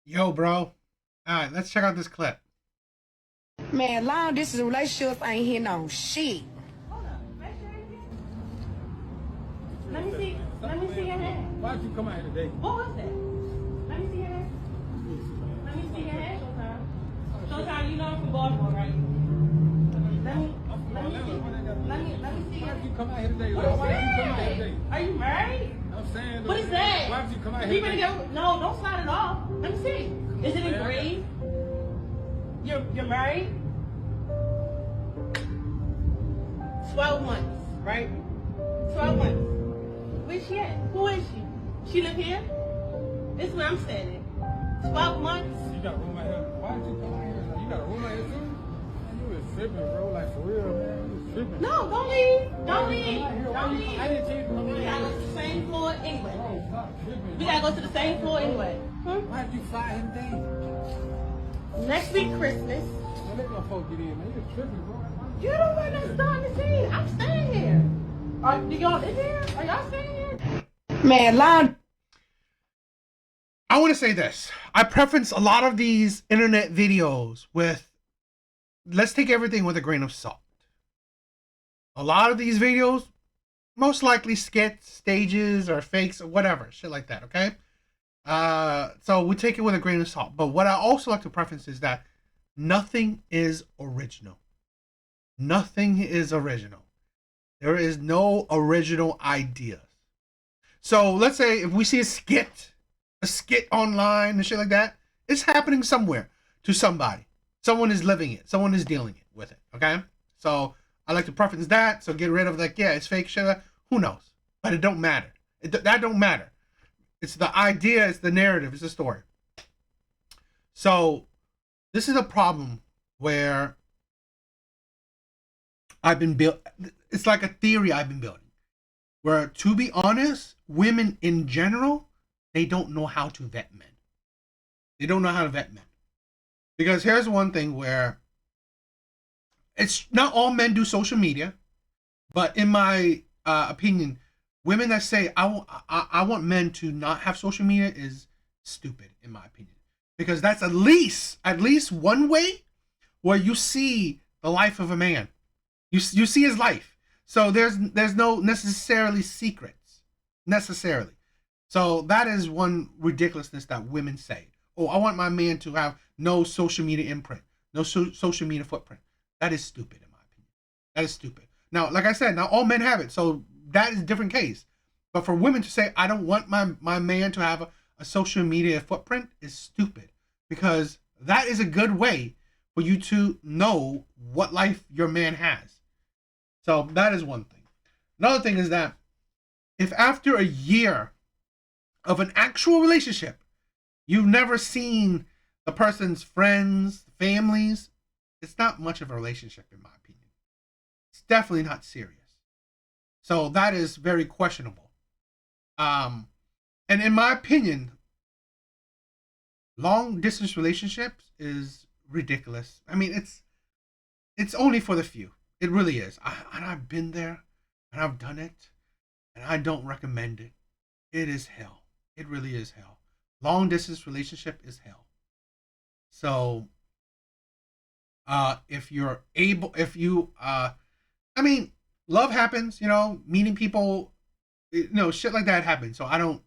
Yo, bro. All right, let's check out this clip. Man, long distance relationships ain't hitting on shit. Hold up. Make sure it's here. Let me see. Let me see your hand. Why'd you come out here today? What was that? Let me see your hand. Let me see your hand, Showtime. Showtime, you know I'm from Baltimore, right? Let me see your Why'd you come out here today? What is Why'd you come out here that? today? Are you married? I'm saying. What is that? Why'd you come out You here better today? go. No, don't slide it off. Let me see. Is it engraved? You're married? 12 months, right? 12 months. Where's she at? Who is she? She live here? This is where I'm standing. 12 months. You got a room out here. Why'd you come out here? You got a room out here too? Man, you was tripping, bro. Like for real, man. You was tripping. No, don't leave. Don't leave. Why Don't you- leave. I didn't tell you to come We in gotta here. go to the same floor anyway. Bro, stop tripping. We gotta go to the same floor anyway. Why'd you fly him today? Next week, Christmas. Man, let them folks get in, man. You was tripping, bro. You don't want us starting to see. I'm staying here. Do y'all live here? Are y'all staying here? Man, long I want to say this. I preference a lot of these internet videos with, let's take everything with a grain of salt. A lot of these videos, most likely skits, stages, or fakes, or whatever, shit like that, okay? So we take it with a grain of salt. But what I also like to preference is that nothing is original. Nothing is original. There is no original ideas. So let's say if we see a skit online and shit like that, it's happening somewhere to somebody. Someone is living it. Someone is dealing it with it. Okay. So I like to preference that. So get rid of like, yeah, it's fake shit. Who knows? But it don't matter. That don't matter. It's the idea. It's the narrative. It's the story. So this is a problem where I've been built. It's like a theory I've been building. Where, to be honest, women in general, they don't know how to vet men. They don't know how to vet men. Because here's one thing where it's not all men do social media, but in my opinion, women that say I want men to not have social media is stupid, in my opinion. Because that's at least one way where you see the life of a man. You see his life. So there's no necessarily secrets. Necessarily. So that is one ridiculousness that women say. Oh, I want my man to have no social media imprint, no social media footprint. That is stupid, in my opinion. That is stupid. Now, like I said, now all men have it, so that is a different case. But for women to say, I don't want my man to have a social media footprint is stupid. Because that is a good way for you to know what life your man has. So that is one thing. Another thing is that if after a year of an actual relationship, you've never seen the person's friends, families, it's not much of a relationship, in my opinion. It's definitely not serious. So that is very questionable. And in my opinion, long distance relationships is ridiculous. I mean, it's only for the few. It really is. And I've been there, and I've done it, and I don't recommend it. It is hell. It really is hell. Long distance relationship is hell. So, if I mean, love happens. Meeting people, shit like that happens. So I don't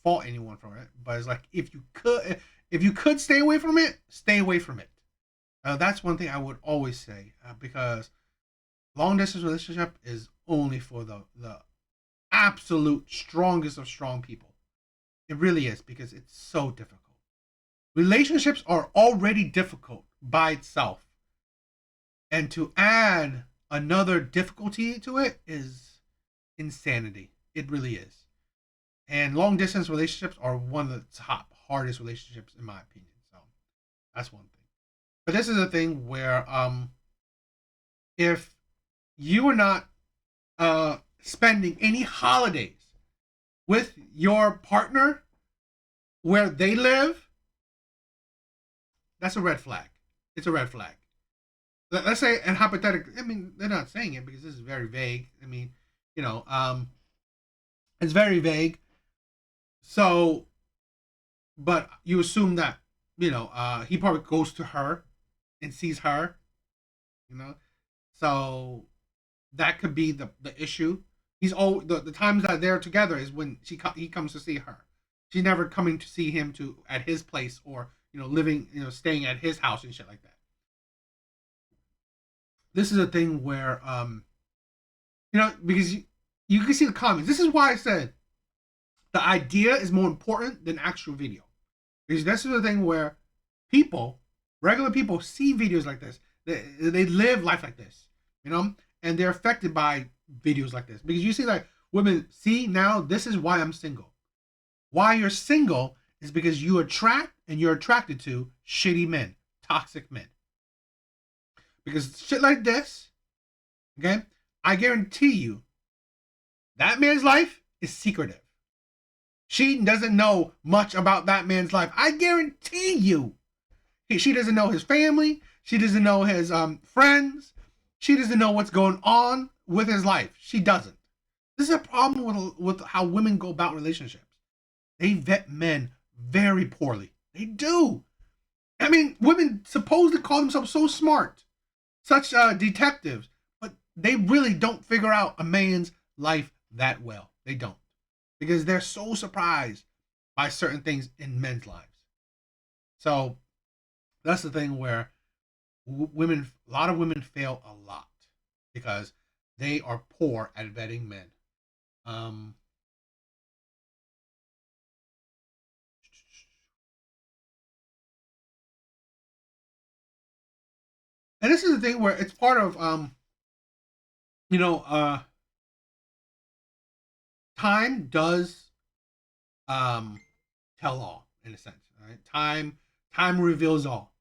fault anyone for it. But it's like if you could stay away from it, stay away from it. That's one thing I would always say, because long distance relationship is only for the absolute strongest of strong people. It really is, because it's so difficult. Relationships are already difficult by itself, and to add another difficulty to it is insanity. It really is. And long distance relationships are one of the top hardest relationships, in my opinion. So that's one thing. But this is a thing where if you are not spending any holidays with your partner where they live, that's a red flag. It's a red flag. Let's say, and hypothetically, I mean, they're not saying it because this is very vague. I mean, it's very vague. So but you assume that, he probably goes to her and sees her, so that could be the issue. He's all the times that they're together is when he comes to see her. She's never coming to see him at his place, or living, staying at his house and shit like that. This is a thing where because you can see the comments. This is why I said the idea is more important than actual video. Because this is the thing where regular people see videos like this. They live life like this, and they're affected by videos like this. Because you see, like, women, see, now this is why I'm single. Why you're single is because you're attracted to shitty men, toxic men. Because shit like this, okay, I guarantee you, that man's life is secretive. She doesn't know much about that man's life. I guarantee you. She doesn't know his family. She doesn't know his friends. She doesn't know what's going on with his life. She doesn't. This is a problem with how women go about relationships. They vet men very poorly. They do. I mean, women supposedly call themselves so smart, such detectives, but they really don't figure out a man's life that well. They don't. Because they're so surprised by certain things in men's lives. So that's the thing where a lot of women fail a lot because they are poor at vetting men. And this is the thing where it's part of time does tell all, in a sense, right? Time reveals all.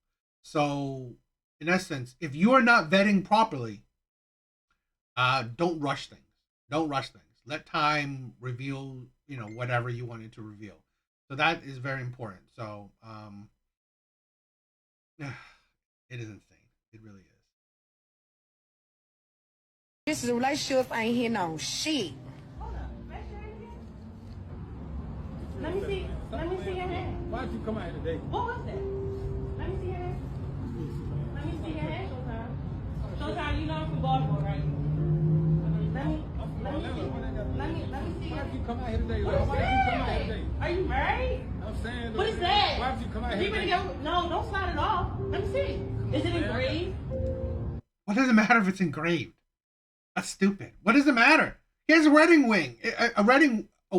So in essence, if you are not vetting properly, don't rush things. Let time reveal, whatever you want it to reveal. So that is very important. So it is insane. It really is. This is a relationship. I ain't hear no shit. Hold up. Let me see your hand. Why'd you come out here today? What was that? Let me see your hand. Let me see your hand, Showtime. Showtime, you know I'm from Baltimore, right? Let me see your Why'd you come out here today? What is Why'd you come out here that? today? Are you married? I'm saying. What is that? Why'd you come out here You today? ready to go? No, don't slide it off. Let me see. Is it engraved? What does it matter if it's engraved? That's stupid. What does it matter? He has a wedding ring. A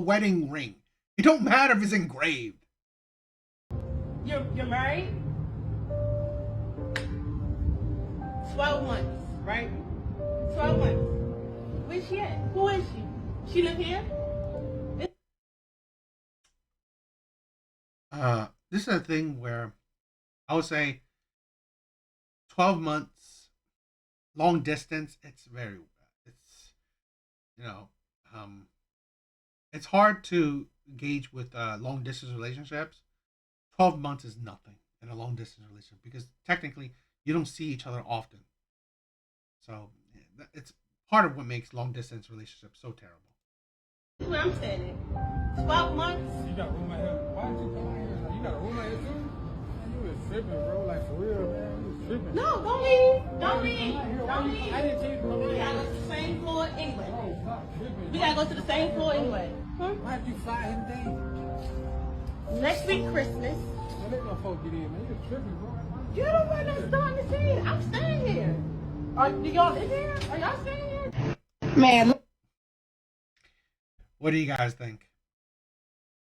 wedding ring. It don't matter if it's engraved. You're married? 12 months, right? 12 months. Where's she at? Who is she? She live here? This is a thing where I would say 12 months, long distance, it's it's hard to gauge with long distance relationships. 12 months is nothing in a long distance relationship because technically you don't see each other often. So it's part of what makes long distance relationships so terrible. This is where I'm standing. 12 months. You got a room out here. Why'd you come out here? You got a room out here too? Man, you was tripping, bro. Like, for real, man. You was tripping. No, don't leave. Don't leave. Don't I leave. didn't tell you to come We in gotta here. go to the same floor anyway. Bro, stop tripping. We gotta go to the same floor anyway. Why'd you fly here today? Next week, Christmas. Don't let no folk get in, man. You're tripping, bro. You don't want us starting to see it. I'm staying here. Do y'all live here? Are y'all staying here? Man, What do you guys think?